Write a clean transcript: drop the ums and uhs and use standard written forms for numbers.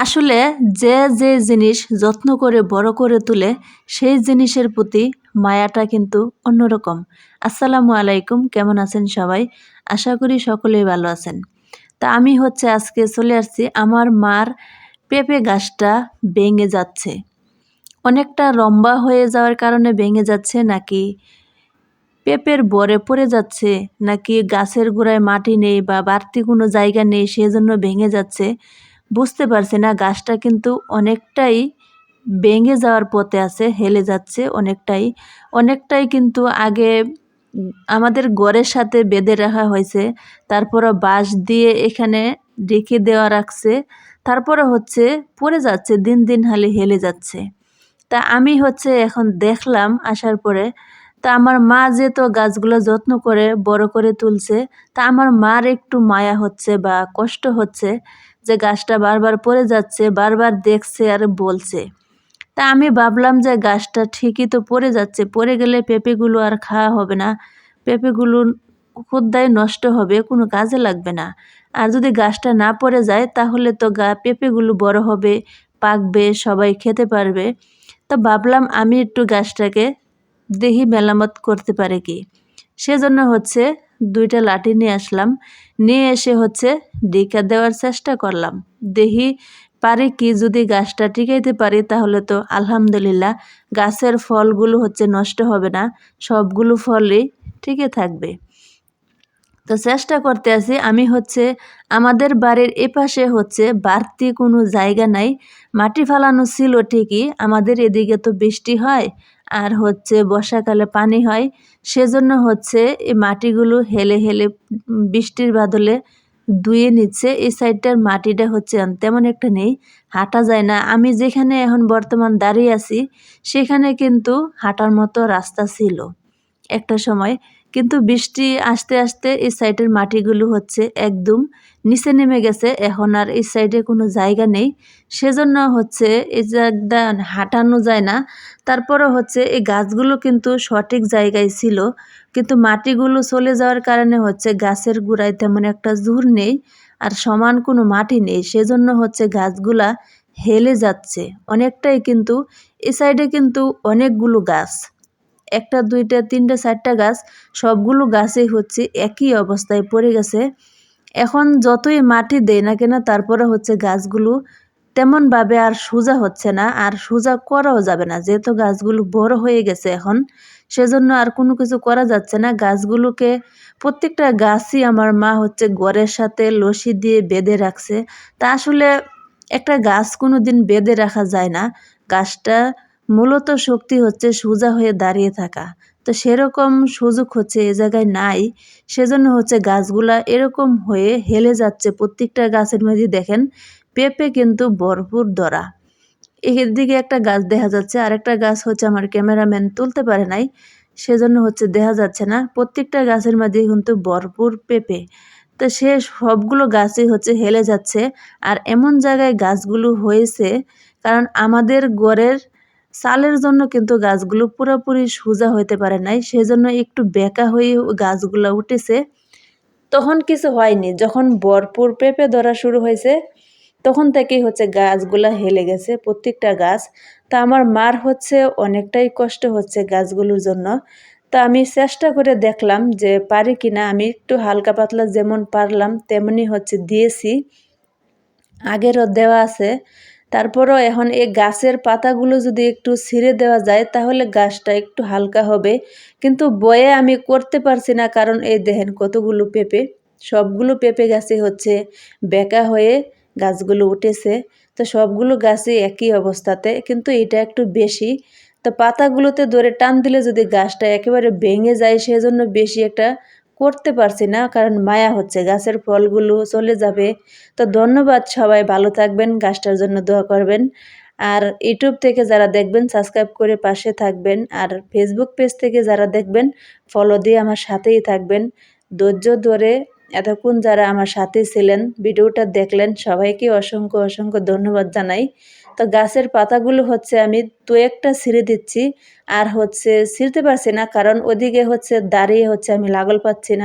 আসলে যে জিনিস যত্ন করে বড় করে তুলে সেই জিনিসের প্রতি মায়াটা কিন্তু অন্যরকম। আসসালামু আলাইকুম, কেমন আছেন সবাই? আশা করি সকলেই ভালো আছেন। তা আমি আজকে চলে আসছি আমার মার পেঁপে গাছটা ভেঙে যাচ্ছে। অনেকটা লম্বা হয়ে যাওয়ার কারণে ভেঙে যাচ্ছে, নাকি পেঁপের বরে পড়ে যাচ্ছে, নাকি গাছের গোড়ায় মাটি নেই বা বাড়তি কোনো জায়গা নেই সেজন্য ভেঙে যাচ্ছে বুঝতে পারছি না। গাছটা কিন্তু অনেকটাই ভেঙে যাওয়ার পথে আছে, হেলে যাচ্ছে অনেকটাই কিন্তু আগে আমাদের ঘরের সাথে বেঁধে রাখা হয়েছে, তারপরে বাঁশ দিয়ে এখানে রেখে দেওয়া রাখছে, তারপরে পড়ে যাচ্ছে, দিন দিন হেলে যাচ্ছে। তা আমি এখন দেখলাম আসার পরে, তা আমার মা যে তো গাছগুলো যত্ন করে বড় করে তুলছে, তা আমার মার একটু মায়া হচ্ছে বা কষ্ট হচ্ছে যে গাছটা বারবার পড়ে যাচ্ছে, বারবার দেখছে আর বলছে। তা আমি ভাবলাম যে গাছটা ঠিকই তো পড়ে যাচ্ছে, পড়ে গেলে পেঁপেগুলো আর খাওয়া হবে না, পেঁপেগুলো ক্ষুদ্রায় নষ্ট হবে, কোনো কাজে লাগবে না। আর যদি গাছটা না পড়ে যায় তাহলে তো পেঁপেগুলো বড় হবে, পাকবে, সবাই খেতে পারবে। তো ভাবলাম আমি একটু গাছটাকে দেখি মেরামত করতে পারে কি। সেজন্য দুইটা লাঠি নিয়ে আসলাম, নিয়ে এসে ডিকা দেওয়ার চেষ্টা করলাম। দেখি পারি কি, যদি গাছটা টিকাইতে পারি তাহলে তো আলহামদুলিল্লাহ, গাছের ফলগুলো নষ্ট হবে না, সবগুলো ফলই টিকে থাকবে। তো চেষ্টা করতে আছি আমি। আমাদের বাড়ির এপাশে বাড়তি কোনো জায়গা নাই, মাটি ফালানো ছিল ঠিকই, আমাদের এদিকে তো বৃষ্টি হয় আর বর্ষাকালে পানি হয়, সেজন্য এই মাটিগুলো হেলে হেলে বৃষ্টির বাদলে ধুয়ে নিচ্ছে। এই সাইডটার মাটিটা তেমন একটা নেই, হাঁটা যায় না। আমি যেখানে এখন বর্তমান দাঁড়িয়ে আছি সেখানে কিন্তু হাঁটার মতো রাস্তা ছিল একটা সময়, কিন্তু বৃষ্টি আসতে আসতে এই সাইডের মাটিগুলো একদম নিচে নেমে গেছে, এখন আর এই সাইডে কোনো জায়গা নেই, সেজন্য এই জায়গা হাঁটানো যায় না। তারপরে এই গাছগুলো কিন্তু সঠিক জায়গায় ছিল, কিন্তু মাটিগুলো চলে যাওয়ার কারণে গাছের গোড়ায় তেমন একটা জোর নেই আর সমান কোনো মাটি নেই, সেজন্য গাছগুলা হেলে যাচ্ছে অনেকটাই। কিন্তু এই সাইডে কিন্তু অনেকগুলো গাছ, একটা দুইটা তিনটা চারটা গাছ, সবগুলো গাছই একই অবস্থায় পড়ে গেছে। এখন যতই মাটি দেয় না কেন তারপরে গাছগুলো তেমনভাবে আর সোজা হচ্ছে না, আর সোজা করাও যাবে না, যেহেতু গাছগুলো বড় হয়ে গেছে এখন, সেজন্য আর কোনো কিছু করা যাচ্ছে না। গাছগুলোকে প্রত্যেকটা গাছই আমার মা ঘরের সাথে লসি দিয়ে বেঁধে রাখছে। তা আসলে একটা গাছ কোনো দিন বেঁধে রাখা যায় না, গাছটা মূলত শক্তি সোজা হয়ে দাঁড়িয়ে থাকা, তো সেরকম সুযোগ এ জায়গায় নাই, সেজন্য গাছগুলা এরকম হয়ে হেলে যাচ্ছে। প্রত্যেকটা গাছের মধ্যে দেখেন পেঁপে কিন্তু ভরপুর ধরা। এদিকে একটা গাছ দেখা যাচ্ছে, আরেকটা গাছ আমার ক্যামেরাম্যান তুলতে পারে নাই, সেজন্য দেখা যাচ্ছে না। প্রত্যেকটা গাছের মধ্যে কিন্তু ভরপুর পেঁপে, তো সে সবগুলো গাছই হেলে যাচ্ছে। আর এমন জায়গায় গাছগুলো হয়েছে, কারণ আমাদের ঘরের চালের জন্য কিন্তু গাছগুলো পুরোপুরি সোজা হইতে পারে নাই, সেজন্য একটু বেঁকা হয়ে গাছগুলো উঠেছে। তখন কিছু হয়নি, যখন ভরপুর পেঁপে ধরা শুরু হয়েছে তখন থেকেই গাছগুলা হেলে গেছে প্রত্যেকটা গাছ। তা আমার মার অনেকটাই কষ্ট গাছগুলোর জন্য। তা আমি চেষ্টা করে দেখলাম যে পারি কিনা, আমি একটু হালকা পাতলা যেমন পারলাম তেমনি দিয়েছি, আগেরও দেওয়া আছে। তারপরও এখন এই গাছের পাতাগুলো যদি একটু ছিঁড়ে দেওয়া যায় তাহলে গাছটা একটু হালকা হবে, কিন্তু বয়ে আমি করতে পারছি না, কারণ এই দেখেন কতগুলো পেঁপে, সবগুলো পেঁপে গাছে বেঁকা হয়ে গাছগুলো উঠেছে। তো সবগুলো গাছই একই অবস্থাতে, কিন্তু এটা একটু বেশি। তো পাতাগুলোতে ধরে টান দিলে যদি গাছটা একেবারে ভেঙে যায়, সেজন্য বেশি একটা করতে পারছি না, কারণ মায়া গাছের ফলগুলো চলে যাবে। তো ধন্যবাদ, সবাই ভালো থাকবেন, গাছটার জন্য দোয়া করবেন। আর ইউটিউব থেকে যারা দেখবেন সাবস্ক্রাইব করে পাশে থাকবেন, আর ফেসবুক পেজ থেকে যারা দেখবেন ফলো দিয়ে আমার সাথেই থাকবেন। ধৈর্য ধরে এতক্ষণ যারা আমার সাথে ছিলেন, ভিডিওটা দেখলেন, সবাইকে অসংখ্য অসংখ্য ধন্যবাদ জানাই। তো গাছের পাতাগুলো আমি দু একটা ছিঁড়ে দিচ্ছি, আর ছিঁড়তে পারছি না, কারণ ওদিকে দাঁড়িয়ে আমি লাগল পাচ্ছি না।